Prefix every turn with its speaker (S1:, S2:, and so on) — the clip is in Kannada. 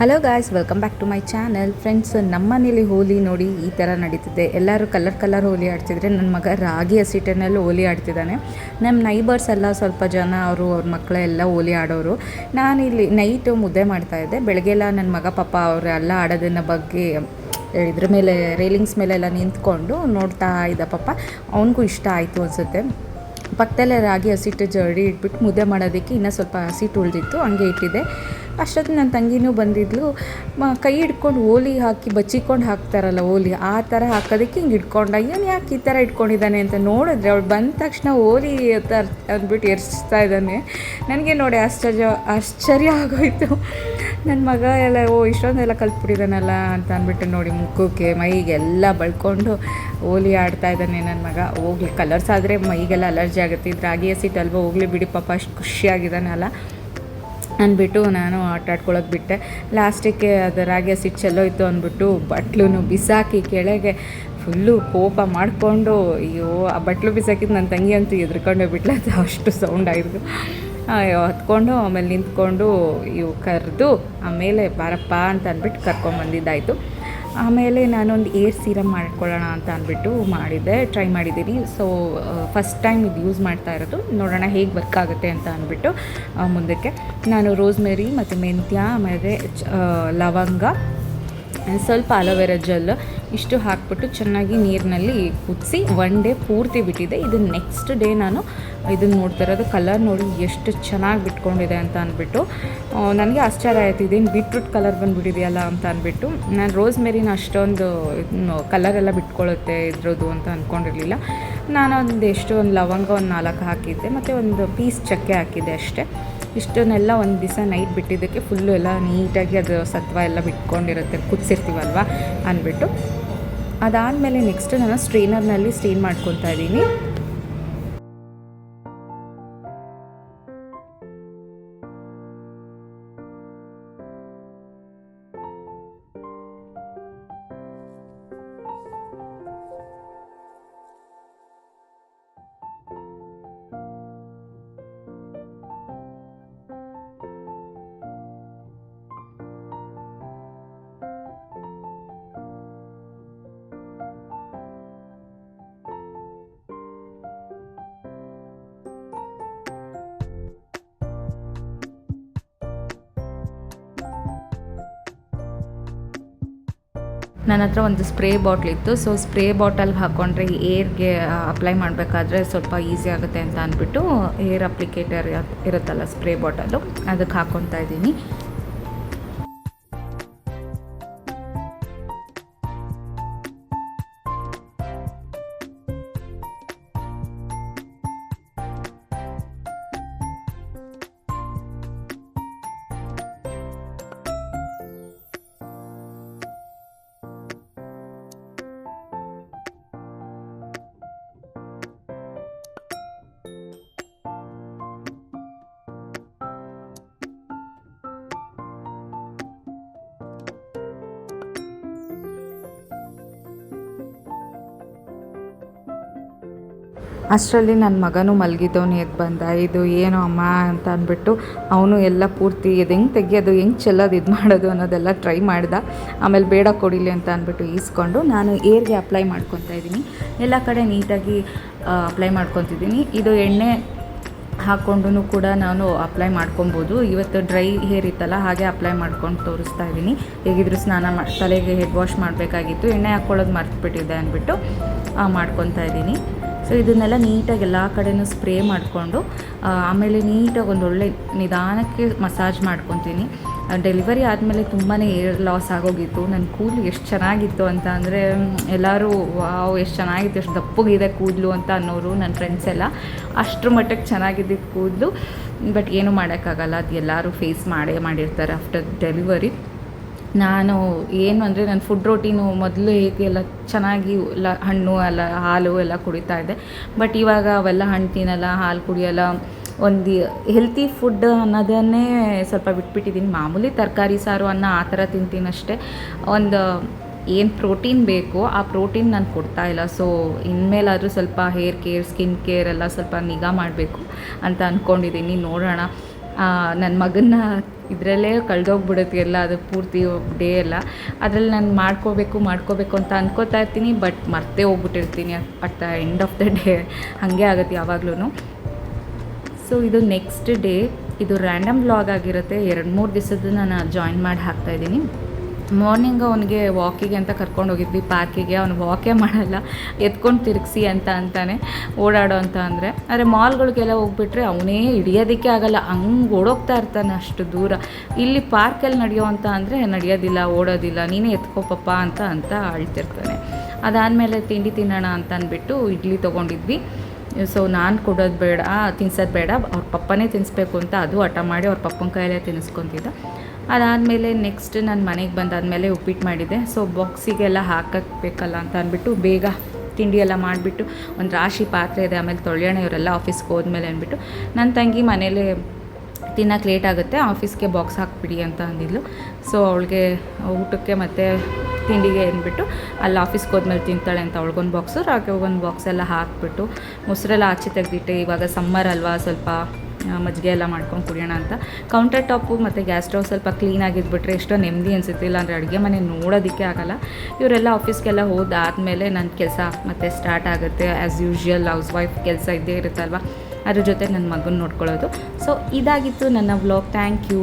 S1: Hello guys, welcome back to my channel. Friends, ನಮ್ಮ ಮನೇಲಿ ಹೋಲಿ ನೋಡಿ ಈ ಥರ ನಡೀತಿದೆ. ಎಲ್ಲರೂ ಕಲರ್ ಹೋಲಿ ಆಡ್ತಿದ್ರೆ ನನ್ನ ಮಗ ರಾಗಿ ಹಸಿಟ್ಟಿನಲ್ಲಿ ಹೋಲಿ ಆಡ್ತಿದ್ದಾನೆ. ನಮ್ಮ ನೈಬರ್ಸ್ ಎಲ್ಲ ಸ್ವಲ್ಪ ಜನ ಅವ್ರ ಮಕ್ಕಳೆಲ್ಲ ಹೋಲಿ ಆಡೋರು. ನಾನಿಲ್ಲಿ ನೈಟು ಮುದ್ದೆ ಮಾಡ್ತಾಯಿದ್ದೆ. ಬೆಳಗ್ಗೆಲ್ಲ ನನ್ನ ಮಗ ಪಾಪ ಅವರೆಲ್ಲ ಆಡೋದನ್ನ ಬಗ್ಗೆ ಇದ್ರ ಮೇಲೆ ರೇಲಿಂಗ್ಸ್ ಮೇಲೆಲ್ಲ ನಿಂತ್ಕೊಂಡು ನೋಡ್ತಾ ಇದ್ದ. ಪಾಪ ಅವನಿಗೂ ಇಷ್ಟ ಆಯಿತು ಅನಿಸುತ್ತೆ. ಪಕ್ಕದಲ್ಲೇ ರಾಗಿ ಹಸಿಟ್ಟು ಜರಡಿ ಇಟ್ಬಿಟ್ಟು ಮುದ್ದೆ ಮಾಡೋದಕ್ಕೆ ಇನ್ನೂ ಸ್ವಲ್ಪ ಹಸಿಟ್ಟು ಉಳಿದಿತ್ತು, ಹಂಗೆ ಇಟ್ಟಿದ್ದೆ. ಅಷ್ಟೊತ್ತು ನನ್ನ ತಂಗಿನೂ ಬಂದಿದ್ಲು. ಕೈ ಹಿಡ್ಕೊಂಡು ಓಲಿ ಹಾಕಿ ಬಚ್ಚಿಕೊಂಡು ಹಾಕ್ತಾರಲ್ಲ ಓಲಿ, ಆ ಥರ ಹಾಕೋದಕ್ಕೆ ಹಿಂಗೆ ಇಟ್ಕೊಂಡ. ಏನು ಯಾಕೆ ಈ ಥರ ಇಟ್ಕೊಂಡಿದ್ದಾನೆ ಅಂತ ನೋಡಿದ್ರೆ ಅವಳು ಬಂದ ತಕ್ಷಣ ಓಲಿ ಅಂದ್ಬಿಟ್ಟು ಎರ್ಸ್ತಾ ಇದ್ದಾನೆ. ನನಗೆ ನೋಡಿ ಆಶ್ಚರ್ಯ ಆಗೋಯಿತು. ನನ್ನ ಮಗ ಎಲ್ಲ ಇಷ್ಟೊಂದೆಲ್ಲ ಕಲ್ತ್ಬಿಟ್ಟಿದ್ದಾನಲ್ಲ ಅಂತ ಅಂದ್ಬಿಟ್ಟು ನೋಡಿ ಮುಖಕ್ಕೆ ಮೈಗೆಲ್ಲ ಬಳ್ಕೊಂಡು ಓಲಿ ಆಡ್ತಾ ಇದ್ದಾನೆ ನನ್ನ ಮಗ. ಹೋಗ್ಲಿ, ಕಲರ್ಸ್ ಆದರೆ ಮೈಗೆಲ್ಲ ಅಲರ್ಜಿ ಆಗುತ್ತೆ, ಇದು ರಾಗಿ ಹಸಿಟ್ಟು ಅಲ್ವಾ, ಹೋಗ್ಲಿ ಬಿಡಿ ಪಾಪ ಅಷ್ಟು ಖುಷಿಯಾಗಿದ್ದಾನಲ್ಲ ಅಂದ್ಬಿಟ್ಟು ನಾನು ಆಟ ಆಡ್ಕೊಳ್ಳೋಕೆ ಬಿಟ್ಟೆ. ಲಾಸ್ಟಿಗೆ ಅದು ರಾಗಿ ಹಸಿಟ್ಟು ಚೆಲ್ಲೋಯ್ತು ಅಂದ್ಬಿಟ್ಟು ಬಟ್ಲು ಬಿಸಾಕಿ ಕೆಳಗೆ ಫುಲ್ಲು ಕೋಪ ಮಾಡಿಕೊಂಡು, ಅಯ್ಯೋ ಆ ಬಟ್ಲು ಬಿಸಾಕಿದ್ದು ನನ್ನ ತಂಗಿ ಅಂತೂ ಎದ್ರುಕೊಂಡೇ ಬಿಟ್ಲ, ಅದು ಅಷ್ಟು ಸೌಂಡ್ ಆಯಿತು. ಹತ್ಕೊಂಡು ಆಮೇಲೆ ನಿಂತ್ಕೊಂಡು ಕರೆದು ಆಮೇಲೆ ಬಾರಪ್ಪ ಅಂತ ಅಂದ್ಬಿಟ್ಟು ಕರ್ಕೊಂಬಂದಿದ್ದಾಯಿತು. ಆಮೇಲೆ ನಾನೊಂದು ಏರ್ ಸೀರಮ್ ಮಾಡ್ಕೊಳ್ಳೋಣ ಅಂತ ಅಂದ್ಬಿಟ್ಟು ಟ್ರೈ ಮಾಡಿದ್ದೀನಿ. ಸೊ ಫಸ್ಟ್ ಟೈಮ್ ಇದು ಯೂಸ್ ಮಾಡ್ತಾ ಇರೋದು, ನೋಡೋಣ ಹೇಗೆ ವರ್ಕ್ ಆಗುತ್ತೆ ಅಂತ ಅಂದ್ಬಿಟ್ಟು. ಮುಂದಕ್ಕೆ ನಾನು ರೋಸ್ಮೆರಿ ಮತ್ತು ಮೆಂತ್ಯ ಆಮೇಲೆ ಲವಂಗ, ಸ್ವಲ್ಪ ಅಲೋವೆರಾ ಜೆಲ್ ಇಷ್ಟು ಹಾಕ್ಬಿಟ್ಟು ಚೆನ್ನಾಗಿ ನೀರಿನಲ್ಲಿ ಕುದಿಸಿ 1 ಡೇ ಪೂರ್ತಿ ಬಿಟ್ಟಿದೆ. ಇದು ನೆಕ್ಸ್ಟ್ ಡೇ ನಾನು ಇದನ್ನು ನೋಡ್ತಾ ಇರೋದು. ಕಲರ್ ನೋಡಿ ಎಷ್ಟು ಚೆನ್ನಾಗಿ ಬಿಟ್ಕೊಂಡಿದೆ ಅಂತ ಅಂದ್ಬಿಟ್ಟು ನನಗೆ ಆಶ್ಚರ್ಯ ಆಯಿತು, ಇದೇನು ಬೀಟ್ರೂಟ್ ಕಲರ್ ಬಂದುಬಿಟ್ಟಿದೆಯಲ್ಲ ಅಂತ ಅಂದ್ಬಿಟ್ಟು. ನಾನು ರೋಸ್ಮೆರಿನ ಅಷ್ಟೊಂದು ಕಲರೆಲ್ಲ ಬಿಟ್ಕೊಳ್ಳುತ್ತೆ ಇದ್ರದ್ದು ಅಂತ ಅಂದ್ಕೊಂಡಿರಲಿಲ್ಲ. ನಾನು ಒಂದು ಲವಂಗ 4 ಹಾಕಿದ್ದೆ ಮತ್ತು ಒಂದು ಪೀಸ್ ಚಕ್ಕೆ ಹಾಕಿದ್ದೆ ಅಷ್ಟೇ. ಇಷ್ಟನ್ನೆಲ್ಲ ಒಂದು ದಿವಸ ನೈಟ್ ಬಿಟ್ಟಿದ್ದಕ್ಕೆ ಫುಲ್ಲು ಎಲ್ಲ ನೀಟಾಗಿ ಅದು ಸತ್ವ ಎಲ್ಲ ಬಿಟ್ಕೊಂಡಿರುತ್ತೆ, ಕುದಿಸಿರ್ತೀವಲ್ವ ಅಂದ್ಬಿಟ್ಟು. ಅದಾದಮೇಲೆ ನೆಕ್ಸ್ಟ್ ನಾನು ಸ್ಟ್ರೈನರ್ನಲ್ಲಿ ಸ್ಟ್ರೈನ್ ಮಾಡ್ಕೊತಾ ಇದ್ದೀನಿ. ನನ್ನ ಹತ್ರ ಒಂದು ಸ್ಪ್ರೇ ಬಾಟ್ಲ್ ಇತ್ತು. ಸೊ ಸ್ಪ್ರೇ ಬಾಟಲ್ಗೆ ಹಾಕ್ಕೊಂಡ್ರೆ ಏರ್ಗೆ ಅಪ್ಲೈ ಮಾಡಬೇಕಾದ್ರೆ ಸ್ವಲ್ಪ ಈಸಿ ಆಗುತ್ತೆ ಅಂತ ಅಂದ್ಬಿಟ್ಟು ಏರ್ ಅಪ್ಲಿಕೇಟರ್ ಇರುತ್ತಲ್ಲ ಸ್ಪ್ರೇ ಬಾಟಲು, ಅದಕ್ಕೆ ಹಾಕ್ಕೊತಾ ಇದ್ದೀನಿ. ಅಷ್ಟರಲ್ಲಿ ನನ್ನ ಮಗನೂ ಮಲಗಿದ್ದವನು ಎದ್ದು ಬಂದ. ಇದು ಏನು ಅಮ್ಮ ಅಂತ ಅಂದ್ಬಿಟ್ಟು ಅವನು ಎಲ್ಲ ಪೂರ್ತಿ ಇದು ಹೆಂಗೆ ತೆಗಿಯೋದು, ಹೆಂಗೆ ಚೆಲ್ಲೋದು, ಇದು ಮಾಡೋದು ಅನ್ನೋದೆಲ್ಲ ಟ್ರೈ ಮಾಡ್ದ. ಆಮೇಲೆ ಬೇಡ ಕೊಡಿಲಿ ಅಂತ ಅಂದ್ಬಿಟ್ಟು ಈಸ್ಕೊಂಡು ನಾನು ಏರ್ಗೆ ಅಪ್ಲೈ ಮಾಡ್ಕೊತಾ ಇದ್ದೀನಿ. ಎಲ್ಲ ಕಡೆ ನೀಟಾಗಿ ಅಪ್ಲೈ ಮಾಡ್ಕೊತಿದ್ದೀನಿ. ಇದು ಎಣ್ಣೆ ಹಾಕ್ಕೊಂಡು ಕೂಡ ನಾನು ಅಪ್ಲೈ ಮಾಡ್ಕೊಬೋದು. ಇವತ್ತು ಡ್ರೈ ಹೇರ್ ಇತ್ತಲ್ಲ, ಹಾಗೆ ಅಪ್ಲೈ ಮಾಡ್ಕೊಂಡು ತೋರಿಸ್ತಾ ಇದ್ದೀನಿ. ಹೇಗಿದ್ರು ತಲೆಗೆ ಹೆಡ್ ವಾಶ್ ಮಾಡಬೇಕಾಗಿತ್ತು, ಎಣ್ಣೆ ಹಾಕ್ಕೊಳ್ಳೋದು ಮರ್ತುಬಿಟ್ಟಿದೆ ಅಂದ್ಬಿಟ್ಟು ಮಾಡ್ಕೊತಾ ಇದ್ದೀನಿ. ಸೊ ಇದನ್ನೆಲ್ಲ ನೀಟಾಗಿ ಎಲ್ಲ ಕಡೆಯೂ ಸ್ಪ್ರೇ ಮಾಡಿಕೊಂಡು ಆಮೇಲೆ ನೀಟಾಗಿ ಒಂದೊಳ್ಳೆ ನಿಧಾನಕ್ಕೆ ಮಸಾಜ್ ಮಾಡ್ಕೊತೀನಿ. ಡೆಲಿವರಿ ಆದಮೇಲೆ ತುಂಬಾ ಏರ್ ಲಾಸ್ ಆಗೋಗಿತ್ತು. ನನ್ನ ಕೂದಲು ಎಷ್ಟು ಚೆನ್ನಾಗಿತ್ತು ಅಂತ ಅಂದರೆ ಎಲ್ಲರೂ ವಾವ್ ಎಷ್ಟು ಚೆನ್ನಾಗಿತ್ತು, ಎಷ್ಟು ದಪ್ಪಗಿದೆ ಕೂದಲು ಅಂತ ಅನ್ನೋರು ನನ್ನ ಫ್ರೆಂಡ್ಸ್ ಎಲ್ಲ. ಅಷ್ಟರ ಮಟ್ಟಕ್ಕೆ ಚೆನ್ನಾಗಿದ್ದಿದ್ದು ಕೂದಲು. ಬಟ್ ಏನೂ ಮಾಡೋಕ್ಕಾಗಲ್ಲ, ಅದು ಎಲ್ಲರೂ ಫೇಸ್ ಮಾಡಿರ್ತಾರೆ ಆಫ್ಟರ್ ಡೆಲಿವರಿ. ನಾನು ಏನು ಅಂದರೆ ನನ್ನ ಫುಡ್ ರೋಟೀನು ಮೊದಲು ಹೇಗೆ ಎಲ್ಲ ಚೆನ್ನಾಗಿ ಹಣ್ಣು ಎಲ್ಲ ಹಾಲು ಎಲ್ಲ ಕುಡಿತಾ ಇದ್ದೆ. ಬಟ್ ಇವಾಗ ಅವೆಲ್ಲ ಹಣ್ಣು ತಿನ್ನಲ್ಲ, ಹಾಲು ಕುಡಿಯೋಲ್ಲ, ಒಂದು ಹೆಲ್ತಿ ಫುಡ್ ಅನ್ನೋದನ್ನೇ ಸ್ವಲ್ಪ ಬಿಟ್ಬಿಟ್ಟಿದ್ದೀನಿ. ಮಾಮೂಲಿ ತರಕಾರಿ ಸಾರು ಅನ್ನ ಆ ಥರ ತಿಂತೀನಷ್ಟೇ. ಒಂದು ಏನು ಪ್ರೋಟೀನ್ ಬೇಕೋ ಆ ಪ್ರೋಟೀನ್ ನಾನು ಕೊಡ್ತಾಯಿಲ್ಲ. ಸೊ ಇನ್ಮೇಲಾದರೂ ಸ್ವಲ್ಪ ಹೇರ್ ಕೇರ್, ಸ್ಕಿನ್ ಕೇರ್ ಎಲ್ಲ ಸ್ವಲ್ಪ ನಿಗಾ ಮಾಡಬೇಕು ಅಂತ ಅಂದ್ಕೊಂಡಿದ್ದೀನಿ. ನೋಡೋಣ. ನನ್ನ ಮಗನ್ನ ಇದರಲ್ಲೇ ಕಳೆದೋಗ್ಬಿಡುತ್ತೆ ಎಲ್ಲ, ಅದು ಪೂರ್ತಿ ಡೇ ಎಲ್ಲ. ಅದರಲ್ಲಿ ನಾನು ಮಾಡ್ಕೋಬೇಕು ಅಂತ ಅನ್ಕೋತಾ ಇರ್ತೀನಿ, ಬಟ್ ಮರ್ತೇ ಹೋಗ್ಬಿಟ್ಟಿರ್ತೀನಿ at the end of the day. ಹಾಗೆ ಆಗುತ್ತೆ ಯಾವಾಗ್ಲೂ. ಸೊ ಇದು ನೆಕ್ಸ್ಟ್ ಡೇ, ಇದು ರ್ಯಾಂಡಮ್ ವ್ಲಾಗ್ ಆಗಿರುತ್ತೆ. 2-3 ದಿವಸದ್ದು ನಾನು ಜಾಯಿನ್ ಮಾಡಿ ಹಾಕ್ತಾಯಿದ್ದೀನಿ. ಮಾರ್ನಿಂಗ್ ಅವನಿಗೆ ವಾಕಿಗೆ ಅಂತ ಕರ್ಕೊಂಡು ಹೋಗಿದ್ವಿ ಪಾರ್ಕಿಗೆ. ಅವನು ವಾಕೇ ಮಾಡಲ್ಲ, ಎತ್ಕೊಂಡು ತಿರುಗಿಸಿ ಅಂತಾನೆ ಓಡಾಡೋ ಅಂತ ಆದರೆ ಮಾಲ್ಗಳಿಗೆಲ್ಲ ಹೋಗ್ಬಿಟ್ರೆ ಅವನೇ ಹಿಡಿಯೋದಕ್ಕೆ ಆಗಲ್ಲ, ಹಂಗೆ ಓಡೋಗ್ತಾ ಇರ್ತಾನೆ ಅಷ್ಟು ದೂರ. ಇಲ್ಲಿ ಪಾರ್ಕಲ್ಲಿ ನಡೆಯೋ ಅಂತ ಅಂದರೆ ನಡೆಯೋದಿಲ್ಲ, ಓಡೋದಿಲ್ಲ, ನೀನೇ ಎತ್ಕೋಪಪ್ಪ ಅಂತ ಅಳ್ತಿರ್ತಾನೆ. ಅದಾದಮೇಲೆ ತಿಂಡಿ ತಿನ್ನೋಣ ಅಂತ ಅಂದ್ಬಿಟ್ಟು ಇಡ್ಲಿ ತೊಗೊಂಡಿದ್ವಿ. ಸೊ ನಾನು ಕೊಡೋದು ಬೇಡ, ತಿನ್ಸೋದು ಬೇಡ, ಅವ್ರ ಪಪ್ಪನೇ ತಿನ್ನಿಸ್ಬೇಕು ಅಂತ ಅದು ಹಠ ಮಾಡಿ ಅವ್ರ ಪಪ್ಪನ ಕೈಯಲ್ಲೇ ತಿನ್ನಿಸ್ಕೊತಿದ್ದ. ಅದಾದಮೇಲೆ ನೆಕ್ಸ್ಟ್ ನಾನು ಮನೆಗೆ ಬಂದಾದಮೇಲೆ ಉಪ್ಪಿಟ್ಟು ಮಾಡಿದ್ದೆ. ಸೊ ಬಾಕ್ಸಿಗೆಲ್ಲ ಹಾಕಬೇಕಲ್ಲ ಅಂತ ಅಂದ್ಬಿಟ್ಟು ಬೇಗ ತಿಂಡಿ ಎಲ್ಲ ಮಾಡಿಬಿಟ್ಟು ಒಂದು ರಾಶಿ ಪಾತ್ರೆ ಇದೆ, ಆಮೇಲೆ ತೊಳೆಯೋಣ ಇವರೆಲ್ಲ ಆಫೀಸ್ಗೆ ಹೋದ್ಮೇಲೆ ಅಂದ್ಬಿಟ್ಟು. ನನ್ನ ತಂಗಿ ಮನೇಲೇ ತಿನ್ನೋಕೆ ಲೇಟ್ ಆಗುತ್ತೆ, ಆಫೀಸ್ಗೆ ಬಾಕ್ಸ್ ಹಾಕ್ಬಿಡಿ ಅಂತ ಅಂದಿದ್ಲು. ಸೊ ಅವಳಿಗೆ ಊಟಕ್ಕೆ ಮತ್ತು ತಿಂಡಿಗೆ ಅಂದ್ಬಿಟ್ಟು ಅಲ್ಲಿ ಆಫೀಸ್ಗೆ ಹೋದ್ಮೇಲೆ ತಿಂತಾಳೆ ಅಂತ ಅವಳಿಗೊಂದು ಬಾಕ್ಸು, ರಾಕೆ ಒಂದು ಬಾಕ್ಸ್ ಎಲ್ಲ ಹಾಕ್ಬಿಟ್ಟು ಮೊಸರೆಲ್ಲ ಆಚೆ ತೆಗೆದಿಟ್ಟೆ. ಇವಾಗ ಸಮ್ಮರ್ ಅಲ್ವಾ, ಸ್ವಲ್ಪ ಮಜ್ಜಿಗೆ ಎಲ್ಲ ಮಾಡ್ಕೊಂಡು ಕುಡಿಯೋಣ ಅಂತ. ಕೌಂಟರ್ ಟಾಪು ಮತ್ತು ಗ್ಯಾಸ್ ಸ್ಟವ್ ಸ್ವಲ್ಪ ಕ್ಲೀನಾಗಿದ್ಬಿಟ್ರೆ ಎಷ್ಟೋ ನೆಮ್ಮದಿ ಅನಿಸುತ್ತೆ, ಇಲ್ಲಾಂದರೆ ಅಡುಗೆ ಮನೆ ನೋಡೋದಕ್ಕೆ ಆಗೋಲ್ಲ. ಇವರೆಲ್ಲ ಆಫೀಸ್ಗೆಲ್ಲ ಹೋದಾದಮೇಲೆ ನನ್ನ ಕೆಲಸ ಮತ್ತೆ ಸ್ಟಾರ್ಟ್ ಆಗುತ್ತೆ. ಆ್ಯಸ್ ಯೂಶ್ವಲ್ ಹೌಸ್ ವೈಫ್ ಕೆಲಸ ಇದ್ದೇ ಇರುತ್ತಲ್ವ, ಅದ್ರ ಜೊತೆ ನನ್ನ ಮಗನ ನೋಡ್ಕೊಳ್ಳೋದು. ಸೊ ಇದಾಗಿತ್ತು ನನ್ನ ವ್ಲಾಗ್. Thank you.